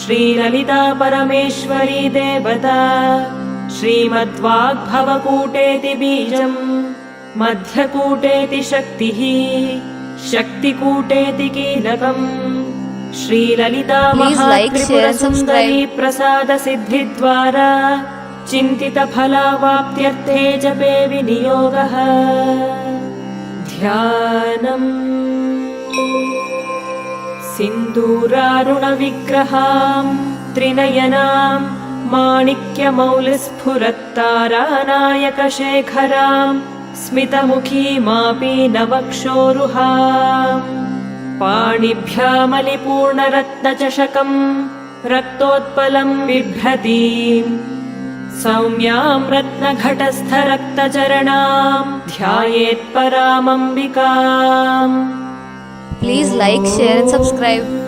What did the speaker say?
श्रीललिता परमेश्वरी देवता श्रीमद्वाग्भवकूटेति बीजम् मध्यकूटेति शक्तिः शक्तिकूटेति कीलकम् श्रीललिता महात्रिपुरसुन्दरी प्रसाद सिद्धिद्वारा चिन्तितफलावाप्त्यर्थे जपे विनियोगः। ध्यानम् सिन्दूरारुणविग्रहां त्रिनयनां माणिक्यमौलिस्फुरत्तारानायकशेखरां स्मितमुखीमापीनवक्षोरुहां पाणिभ्यामलिपूर्णरत्नचषकं रक्तोत्पलं बिभ्रतीं सौम्यां रत्नघटस्थरक्तचरणां ध्यायेत्परामम्बिकाम्। Please like, share and subscribe.